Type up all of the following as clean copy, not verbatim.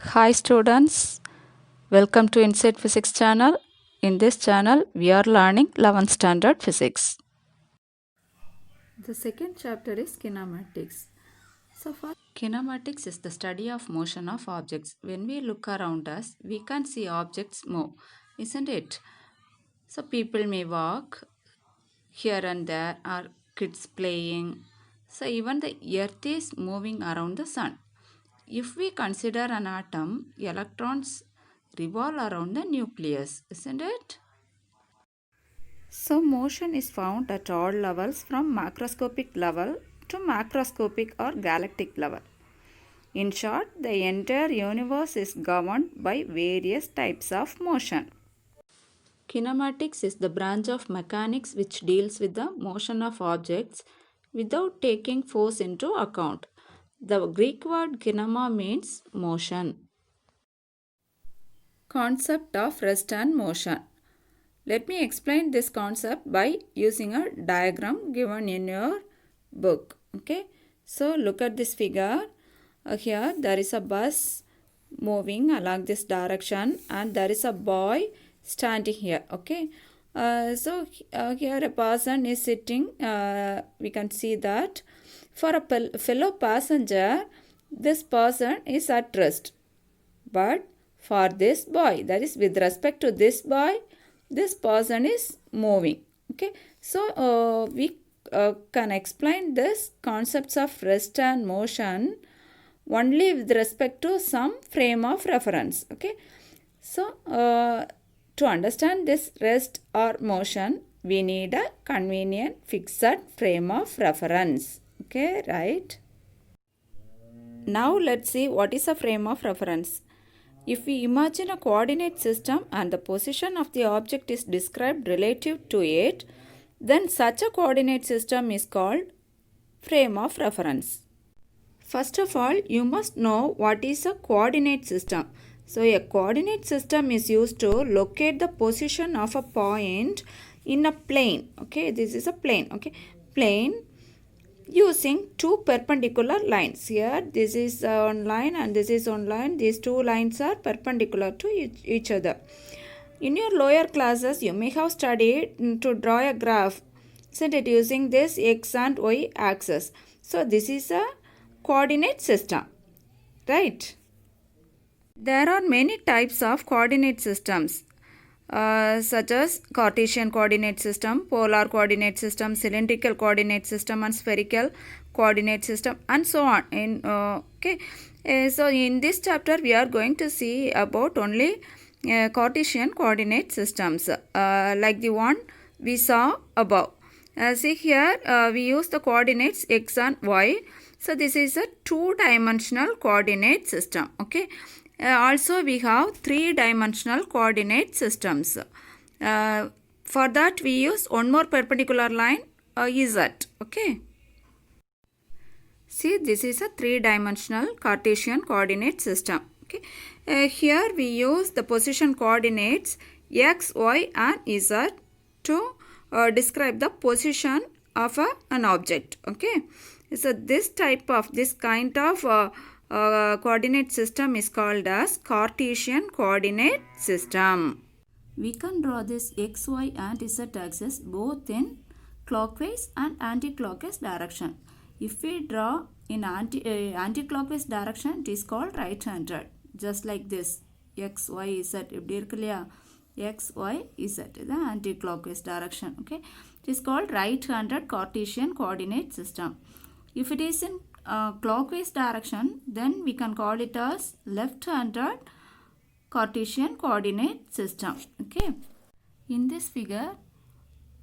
Hi students, welcome to Inside Physics channel. In this channel, we are learning 11th standard physics. The second chapter is kinematics. Kinematics is the study of motion of objects. When we look around us, we can see objects move, isn't it? So people may walk here and there, or kids playing. So even the earth is moving around the sun. If we consider an atom, electrons revolve around the nucleus, isn't it? So motion is found at all levels from macroscopic level to macroscopic or galactic level. In short, the entire universe is governed by various types of motion. Kinematics is the branch of mechanics which deals with the motion of objects without taking force into account. The Greek word kinema means motion. Concept of rest and motion. Let me explain this concept by using a diagram given in your book. Okay, so look at this figure. Here there is a bus moving along this direction and there is a boy standing here. Okay, here a person is sitting. We can see that for a fellow passenger, this person is at rest. But for this boy, that is with respect to this boy, this person is moving. Okay, so we can explain this concepts of rest and motion only with respect to some frame of reference. Okay, so to understand this rest or motion, we need a convenient fixed frame of reference. Okay, right? Now let's see what is a frame of reference. If we imagine a coordinate system and the position of the object is described relative to it, then such a coordinate system is called frame of reference. First of all, you must know what is a coordinate system. So a coordinate system is used to locate the position of a point in a plane. Okay, this is a plane. Okay, plane using two perpendicular lines. Here this is one line and this is one line. These two lines are perpendicular to each other. In your lower classes, you may have studied to draw a graph, isn't it, using this x and y axis. So this is a coordinate system, right? There are many types of coordinate systems. Such as Cartesian coordinate system, polar coordinate system, cylindrical coordinate system and spherical coordinate system and so on. So in this chapter we are going to see about only Cartesian coordinate systems like the one we saw above. See here we use the coordinates x and y. So this is a two-dimensional coordinate system. Okay. Also we have three-dimensional coordinate systems. For that we use one more perpendicular line z. Okay. See, this is a three-dimensional Cartesian coordinate system. Okay. Here we use the position coordinates x, y and z to describe the position of an object. Okay. So this kind of coordinate system is called as Cartesian coordinate system. We can draw this x, y and z axis both in clockwise and anti-clockwise direction. If we draw in anti-clockwise direction, it is called right-handed. Just like this, x, y, z. X, y, z is the anti-clockwise direction. Okay, it is called right-handed Cartesian coordinate system. If it is in clockwise direction, then we can call it as left-handed Cartesian coordinate system. Okay. In this figure,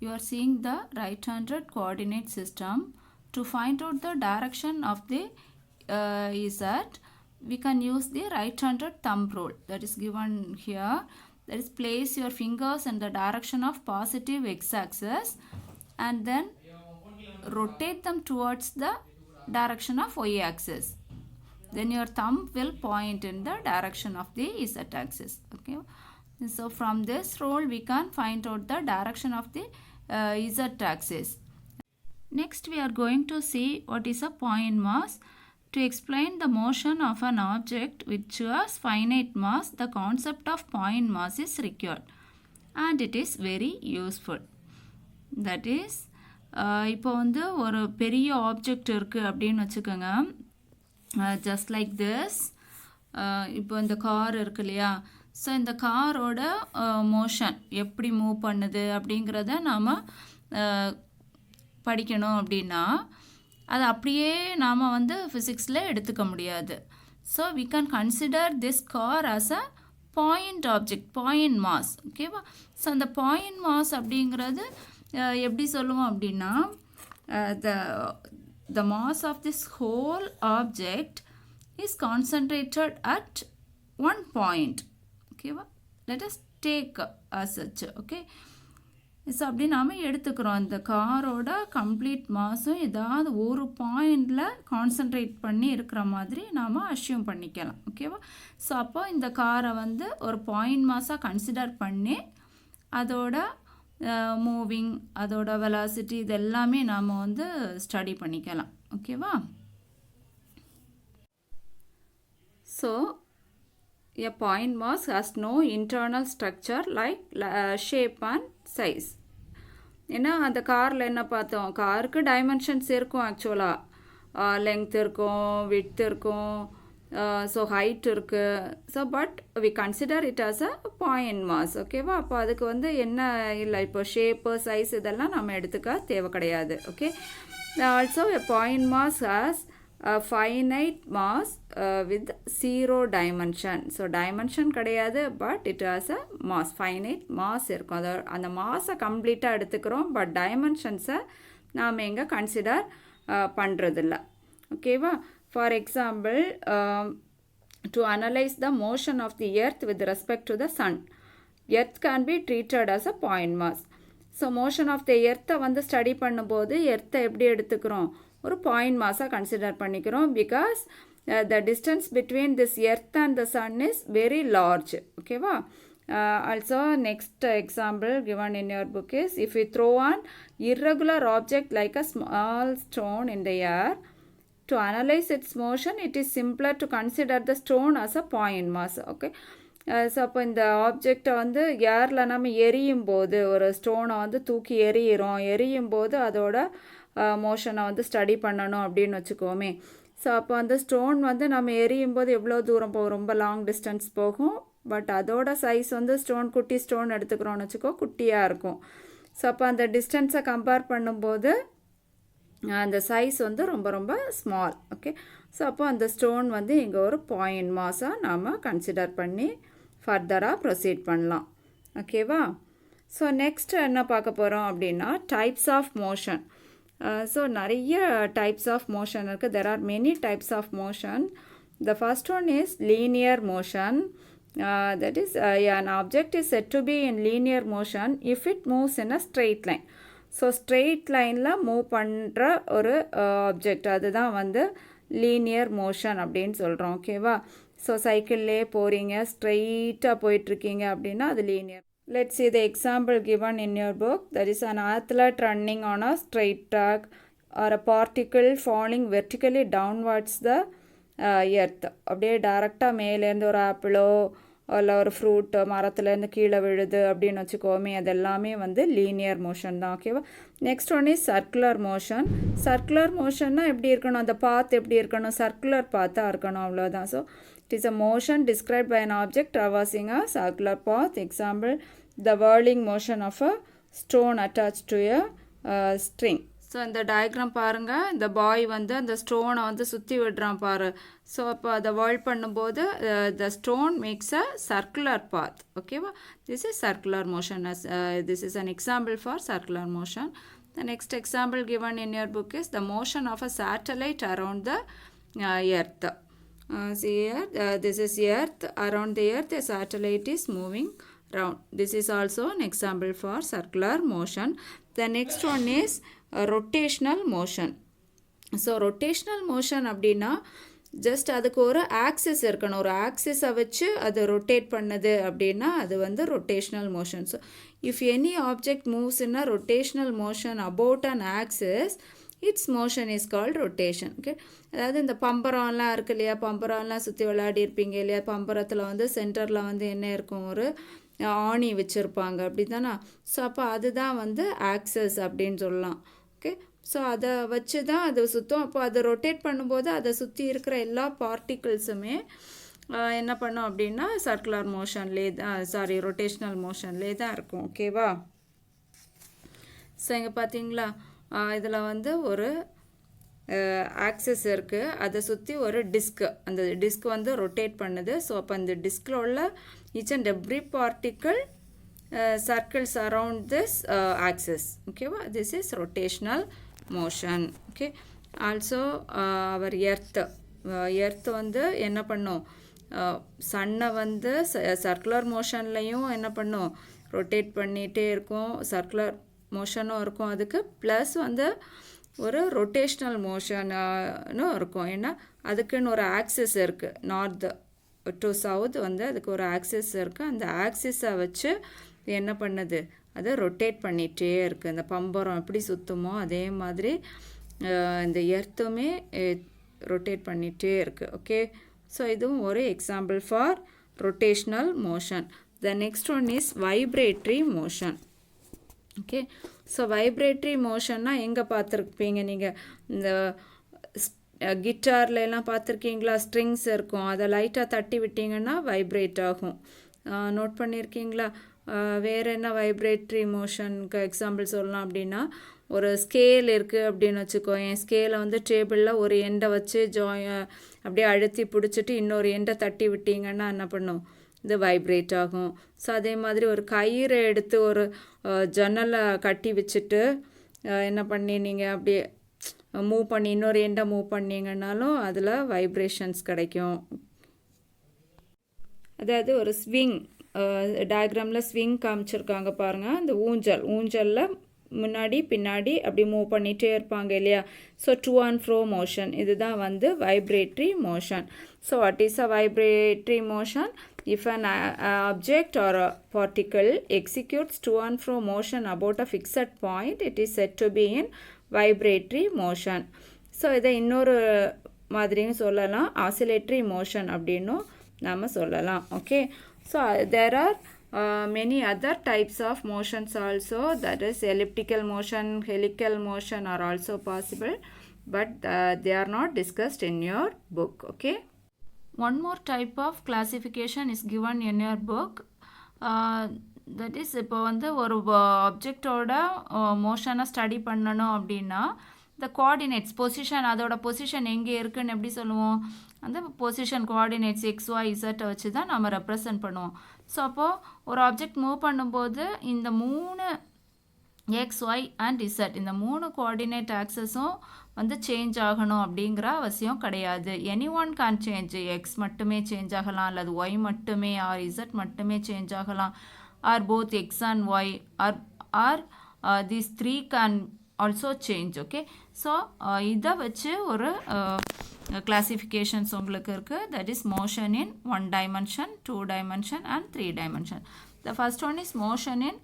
you are seeing the right-handed coordinate system. To find out the direction of the z, we can use the right-handed thumb rule that is given here. That is, place your fingers in the direction of positive x-axis and then rotate them towards the direction of y-axis. Then your thumb will point in the direction of the z-axis. Okay. So from this rule we can find out the direction of the z-axis. Next we are going to see what is a point mass. To explain the motion of an object which has finite mass, the concept of point mass is required and it is very useful. That is, இப்போ வந்து ஒரு பெரிய object இருக்குது அப்படின்னு வச்சுக்கோங்க. Just like this. இப்போ இந்த car இருக்கு இல்லையா, ஸோ இந்த காரோட மோஷன் எப்படி மூவ் பண்ணுது அப்படிங்கிறத நாம் படிக்கணும் அப்படின்னா அது அப்படியே நாம் வந்து ஃபிசிக்ஸில் எடுத்துக்க முடியாது. So we can consider this car as a point object, point mass. ஓகேவா? ஸோ அந்த பாயிண்ட் மாஸ் அப்படிங்கிறது எப்படி சொல்லுவோம் அப்படின்னா the mass of this whole object is concentrated at one point. ஓகேவா? let us take as such. Okay, so அப்படி நாம் எடுத்துக்கிறோம். இந்த காரோட கம்ப்ளீட் மாஸும் ஏதாவது ஒரு பாயிண்டில் கான்சன்ட்ரேட் பண்ணி இருக்கிற மாதிரி நாம் அஷ்யூம் பண்ணிக்கலாம். ஓகேவா? ஸோ அப்போ இந்த காரை வந்து ஒரு பாயிண்ட் மாஸாக கன்சிடர் பண்ணி அதோட மூவிங், அதோட வெலாசிட்டி, இது எல்லாமே நாம் வந்து ஸ்டடி பண்ணிக்கலாம். ஓகேவா? So a point mass has no internal structure like shape and size. ஏன்னா அந்த காரில் என்ன பார்த்தோம், காருக்கு டைமென்ஷன்ஸ் இருக்கும். ஆக்சுவலாக லெங்த் இருக்கும், விட்த் இருக்கும், ஸோ ஹைட் இருக்குது. So but we consider it as a point mass. ஓகேவா? அப்போ அதுக்கு வந்து என்ன இல்லை, இப்போ ஷேப்பு, சைஸ் இதெல்லாம் நம்ம எடுத்துக்க தேவை கிடையாது. Okay, also a point mass has finite mass with zero dimension. So dimension கிடையாது, but it has a mass, finite mass இருக்கும். அந்த மாஸை கம்ப்ளீட்டாக எடுத்துக்கிறோம், பட் டைமென்ஷன்ஸை நாம் எங்கே கன்சிடர் பண்ணுறதில்ல. ஓகேவா? For example, to analyse the motion of the earth with respect to the sun, earth can be treated as a point mass. So motion of the எர்த்தை வந்து ஸ்டடி பண்ணும்போது எர்த்தை எப்படி எடுத்துக்கிறோம், ஒரு பாயிண்ட் மாஸாக கன்சிடர் பண்ணிக்கிறோம். Because the distance between this earth and the sun is very large. ஓகேவா? Also next example given in your book is, if you throw an irregular object like a small stone in the air, to analyze its motion it is simpler to consider the stone as a point mass. Okay, so அப்போ இந்த ஆப்ஜெக்டை வந்து ஏரில் நம்ம எரியும் போது, ஒரு ஸ்டோனை வந்து தூக்கி எரியும் போது அதோட மோஷனை வந்து ஸ்டடி பண்ணணும் அப்படின்னு வச்சுக்கோமே. ஸோ அப்போ அந்த ஸ்டோன் வந்து நம்ம எரியும் போது எவ்வளோ தூரம் போகும், ரொம்ப லாங் டிஸ்டன்ஸ் போகும். பட் அதோட சைஸ் வந்து ஸ்டோன், குட்டி ஸ்டோன் எடுத்துக்கிறோன்னு வச்சுக்கோ, குட்டியாக இருக்கும். ஸோ அப்போ அந்த டிஸ்டன்ஸை கம்பேர் பண்ணும்போது அந்த சைஸ் வந்து ரொம்ப ரொம்ப ஸ்மால். ஓகே, ஸோ அப்போ அந்த ஸ்டோன் வந்து இங்கே ஒரு பாயிண்ட் மாஸாக நாம் கன்சிடர் பண்ணி ஃபர்தராக ப்ரொசீட் பண்ணலாம். ஓகேவா? ஸோ நெக்ஸ்ட் என்ன பார்க்க போகிறோம் அப்படின்னா டைப்ஸ் ஆஃப் மோஷன். ஸோ நிறைய டைப்ஸ் ஆஃப் மோஷன் இருக்குது. There are many types of motion. The first one is linear motion. that is an object is said to be in linear motion if it moves in a straight line. So straight லைனில் move பண்ணுற ஒரு object, அதுதான் வந்து linear motion அப்படின்னு சொல்கிறோம். ஓகேவா? So சைக்கிள்லே போகிறீங்க, ஸ்ட்ரெயிட்டாக போயிட்டுருக்கீங்க அப்படின்னா அது linear. Let's see the example given in your book. There is an athlete running on a straight track or a particle falling vertically downwards the earth. அப்படியே டைரெக்டாக மேலேருந்து ஒரு ஆப்பிளோ இல்லை ஒரு ஃப்ரூட்டு மரத்துலேருந்து கீழே விழுது அப்படின்னு வச்சுக்கோமே, அது எல்லாமே வந்து லீனியர் மோஷன் தான். ஓகேவா? Next one is circular motion. Circular மோஷன்னா எப்படி இருக்கணும், அந்த பாத் எப்படி இருக்கணும், சர்க்குலர் பாத்தாக இருக்கணும், அவ்வளோதான். So it is a motion described by an object traversing a circular path. Example, the whirling motion of a stone attached to a string. So இந்த diagram பாருங்கள், இந்த பாய் வந்து அந்த ஸ்டோனை வந்து சுற்றி விடுறான் பாரு. ஸோ அப்போ அதை வேர்ல்ட் பண்ணும்போது the stone makes a circular path. ஓகேவா? This is circular motion. This is an example for circular motion. The next example given in your book is the motion of a satellite around the earth. See here, this is earth. Around the earth a satellite is moving round. This is also an example for circular motion. The next one is rotational motion. So rotational motion அப்படின்னா just அதுக்கு ஒரு axis இருக்கணும், ஒரு ஆக்சிஸை வச்சு அது rotate பண்ணுது அப்படின்னா அது வந்து rotational motion. So if any object moves in a rotational motion about an axis its motion is called rotation. Okay, அதாவது இந்த பம்பரம்லாம் இருக்கு இல்லையா, பம்பரம்லாம் சுற்றி விளையாடி இருப்பீங்க இல்லையா, பம்பரத்தில் வந்து சென்டரில் வந்து என்ன இருக்கும், ஒரு ஆணி வச்சுருப்பாங்க அப்படி தானே. ஸோ அப்போ அதுதான் வந்து ஆக்சஸ் அப்படின்னு சொல்லலாம். ஓகே, ஸோ அதை வச்சு தான் அது சுற்றும். அப்போ அதை ரொட்டேட் பண்ணும்போது அதை சுற்றி இருக்கிற எல்லா பார்ட்டிகிள்ஸுமே என்ன பண்ணோம் அப்படின்னா சர்க்குலர் மோஷன்லே தான், ரொட்டேஷ்னல் மோஷன்லே தான் இருக்கும். ஓகேவா? ஸோ இங்கே பார்த்தீங்களா, இதில் வந்து ஒரு ஆக்சஸ் இருக்குது, அதை சுற்றி ஒரு டிஸ்க்கு, அந்த டிஸ்க் வந்து ரொட்டேட் பண்ணுது. ஸோ அப்போ அந்த டிஸ்கில் உள்ள each and every particle circles around this axis. ஓகேவா? This is rotational motion. Okay, also our earth வந்து என்ன பண்ணும், சன்னை வந்து சர்க்குலர் மோஷன்லையும் என்ன பண்ணும், ரொட்டேட் பண்ணிகிட்டே இருக்கும், சர்க்குலர் மோஷனும் இருக்கும் அதுக்கு, ப்ளஸ் வந்து ஒரு ரொட்டேஷ்னல் மோஷனும் இருக்கும். ஏன்னா அதுக்குன்னு ஒரு ஆக்சிஸ் இருக்குது, நார்த் டு சவுத் வந்து அதுக்கு ஒரு ஆக்சிஸ் இருக்குது. அந்த ஆக்சிஸை வச்சு என்ன பண்ணுது, அதை ரொட்டேட் பண்ணிகிட்டே இருக்குது. இந்த பம்பரம் எப்படி சுற்றுமோ அதே மாதிரி இந்த எர்த்துமே ரொட்டேட் பண்ணிகிட்டே இருக்குது. ஓகே, ஸோ இதுவும் ஒரு example for rotational motion. The next one is vibratory motion. Okay, so vibratory மோஷன்னா எங்கே பார்த்துருப்பீங்க நீங்கள், இந்த கிட்டார்லாம் பார்த்துருக்கீங்களா, ஸ்ட்ரிங்ஸ் இருக்கும், அதை லைட்டாக தட்டி விட்டிங்கன்னா வைப்ரேட் ஆகும். நோட் பண்ணியிருக்கீங்களா? வேறு என்ன வைப்ரேட்ரி மோஷனுக்கு எக்ஸாம்பிள் சொல்லலாம் அப்படின்னா, ஒரு ஸ்கேல் இருக்குது அப்படின்னு வச்சுக்கோ. என் ஸ்கேலை வந்து டேபிளில் ஒரு எண்டை வச்சு அப்படியே அழுத்தி பிடிச்சிட்டு இன்னொரு எண்டை தட்டி விட்டிங்கன்னா என்ன பண்ணும், இது வைப்ரேட் ஆகும். ஸோ அதே மாதிரி ஒரு கயிறை எடுத்து ஒரு ஜன்னலை கட்டி வச்சுட்டு என்ன பண்ணி நீங்கள் அப்படியே மூவ் பண்ணி இன்னொரு எண்டை மூவ் பண்ணிங்கன்னாலும் அதில் வைப்ரேஷன்ஸ் கிடைக்கும். அதாவது ஒரு ஸ்விங், டயக்ராமில் ஸ்விங் காமிச்சிருக்காங்க பாருங்கள். அந்த ஊஞ்சலில் முன்னாடி பின்னாடி அப்படி மூவ் பண்ணிகிட்டே இருப்பாங்க இல்லையா. So to and fro motion, இதுதான் வந்து vibratory motion. So what is a vibratory motion? If an object or a particle executes to and fro motion about a fixed point, it is said to be in vibratory motion. So இதை இன்னொரு மாதிரியும் சொல்லலாம், oscillatory motion அப்படின்னும் நாம் சொல்லலாம். Okay, so there are many other types of motions also, that is elliptical motion, helical motion are also possible, but they are not discussed in your book. Okay, one more type of classification is given in your book, that is இப்போ வந்து ஒரு ஆப்ஜெக்டோட மோஷனை study பண்ணணும் அப்படின்னா இந்த coordinates position, அதோட position எங்கே இருக்குன்னு எப்படி சொல்லுவோம், அந்த பொசிஷன் கோஆர்டினேட்ஸ் XY Z வச்சு தான் நம்ம ரெப்ரசன்ட் பண்ணுவோம். ஸோ அப்போது ஒரு ஆப்ஜெக்ட் மூவ் பண்ணும்போது இந்த 3 XY and Z இந்த 3 கோஆர்டினேட் ஆக்சஸும் வந்து சேஞ்ச் ஆகணும் அப்படிங்கிற அவசியம் கிடையாது. Any one can change, X மட்டுமே சேஞ்ச் ஆகலாம், அல்லது ஒய் மட்டுமே ஆர் இசட் மட்டுமே சேஞ்ச் ஆகலாம், or both X and Y or these 3 can also change. Okay, so இதை வச்சு ஒரு கிளாசிஃபிகேஷன்ஸ் உங்களுக்கு இருக்குது, that is motion in 1 dimension, 2 dimension and 3 dimension. The first one is motion in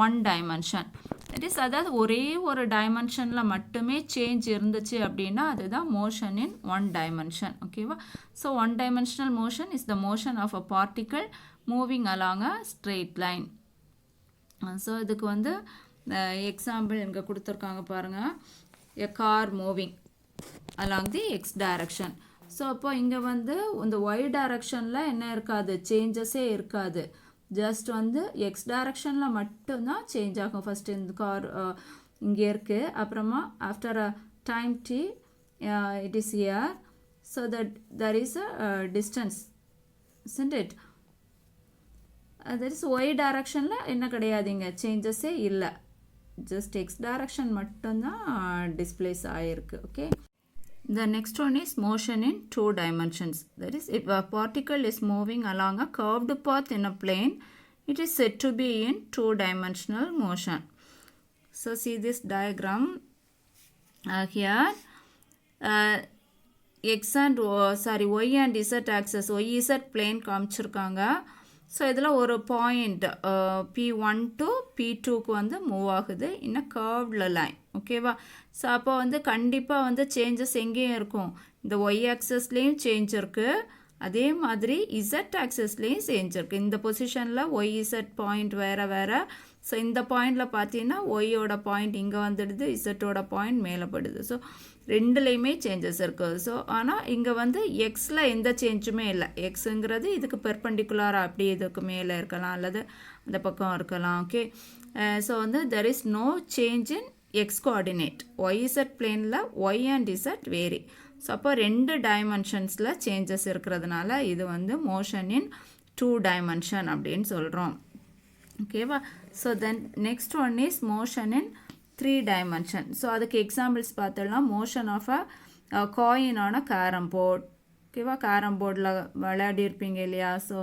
1 dimension. That is, அதாவது ஒரே ஒரு டைமென்ஷனில் மட்டுமே சேஞ்ச் இருந்துச்சு அப்படின்னா அதுதான் மோஷன் இன் 1 dimension. ஓகேவா? So 1 dimensional motion is the motion of a particle moving along a straight line. So இதுக்கு வந்து எக்ஸாம்பிள் இங்கே கொடுத்துருக்காங்க பாருங்கள், a car moving along the x direction. So அப்போ இங்கே வந்து இந்த y டைரக்ஷனில் என்ன இருக்காது, சேஞ்சஸே இருக்காது, ஜஸ்ட் வந்து எக்ஸ் டைரக்ஷனில் மட்டும்தான் சேஞ்ச் ஆகும். ஃபஸ்ட்டு இந்த கார் இங்கே இருக்குது, அப்புறமா after a time t it is here, so that there is a distance, isn't it? that is y டைரக்ஷனில் என்ன கிடையாதுங்க, சேஞ்சஸே இல்லை, ஜஸ்ட் எக்ஸ் டைரக்ஷன் மட்டும்தான் டிஸ்பிளேஸ் ஆகிருக்கு. Okay, the next one is motion in 2 dimensions. That is, if a particle is moving along a curved path in a plane, it is said to be in 2-dimensional motion. So see this diagram here, y and z axis, YZ plane காமிச்சிருக்காங்க. So இதில் ஒரு point P1 to P2க்கு வந்து move ஆகுது இன்னும் கர்வ்டில் line ஓகேவா. So அப்போ வந்து கண்டிப்பாக வந்து சேஞ்சஸ் எங்கேயும் இருக்கும். இந்த ஒய் ஆக்சஸ்லேயும் சேஞ்ச் இருக்குது, அதே மாதிரி இசட் ஆக்சஸ்லேயும் சேஞ்ச் இருக்குது. இந்த பொசிஷனில் ஒய் இசட் பாயிண்ட் வேறு வேறு. ஸோ இந்த பாயிண்டில் பார்த்தீங்கன்னா ஒய்யோட பாயிண்ட் இங்கே வந்துடுது, இசட்டோட பாயிண்ட் மேலே படுது. ஸோ ரெண்டுலேயுமே சேஞ்சஸ் இருக்குது. ஸோ ஆனால் இங்கே வந்து எக்ஸில் எந்த சேஞ்சுமே இல்லை. எக்ஸுங்கிறது இதுக்கு பெர்பெண்டிகுலராக அப்படி இதுக்கு மேலே இருக்கலாம் அல்லது அந்த பக்கம் இருக்கலாம். ஓகே, ஸோ வந்து there is no change in X coordinate. Y Z பிளேனில் Y and Z vary. So அப்போ 2 டைமென்ஷன்ஸில் சேஞ்சஸ் இருக்கிறதுனால இது வந்து மோஷன் இன் 2 டைமென்ஷன் அப்படின்னு சொல்கிறோம். ஓகேவா. So then next one is motion in 3 dimension. So அதுக்கு எக்ஸாம்பிள்ஸ் பார்த்தோம்னா motion of a coin on carrom board. ஓகேவா, கேரம் போர்டில் விளையாடிருப்பீங்க இல்லையா. ஸோ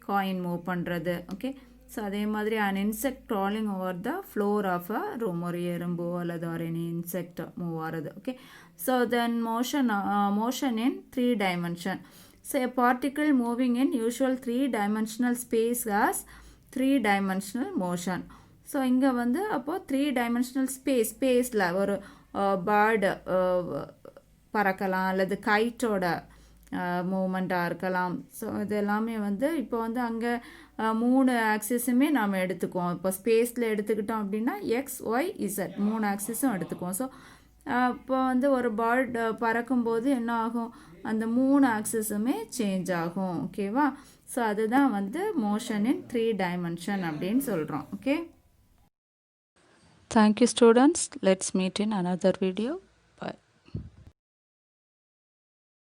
காயின் மூவ் பண்ணுறது. ஓகே, ஸோ அதே மாதிரி an insect crawling over the floor of a room, ஒரு எறும்போ அல்லது ஒரு எனி இன்செக்ட் மூவ் ஆகிறது. Okay, so then motion in 3 dimension. So a particle moving in usual 3 dimensional space has 3 dimensional motion. So இங்கே வந்து அப்போது 3 டைமென்ஷனல் ஸ்பேஸில் ஒரு பேர்டு பறக்கலாம் அல்லது கைட்டோட மூமெண்ட்டாக இருக்கலாம். ஸோ இது எல்லாமே வந்து இப்போ வந்து அங்கே 3 ஆக்சிஸுமே நாம் எடுத்துக்குவோம். இப்போ ஸ்பேஸில் எடுத்துக்கிட்டோம் அப்படின்னா எக்ஸ் ஒய் இசட் 3 ஆக்சிஸும் எடுத்துக்குவோம். ஸோ இப்போ வந்து ஒரு பேர்டு பறக்கும்போது என்ன ஆகும், அந்த 3 ஆக்சிஸுமே சேஞ்ச் ஆகும். ஓகேவா. ஸோ அதுதான் வந்து மோஷன் இன் 3 டைமென்ஷன் அப்படின்னு சொல்கிறோம். Okay, thank you students. Let's meet in another video.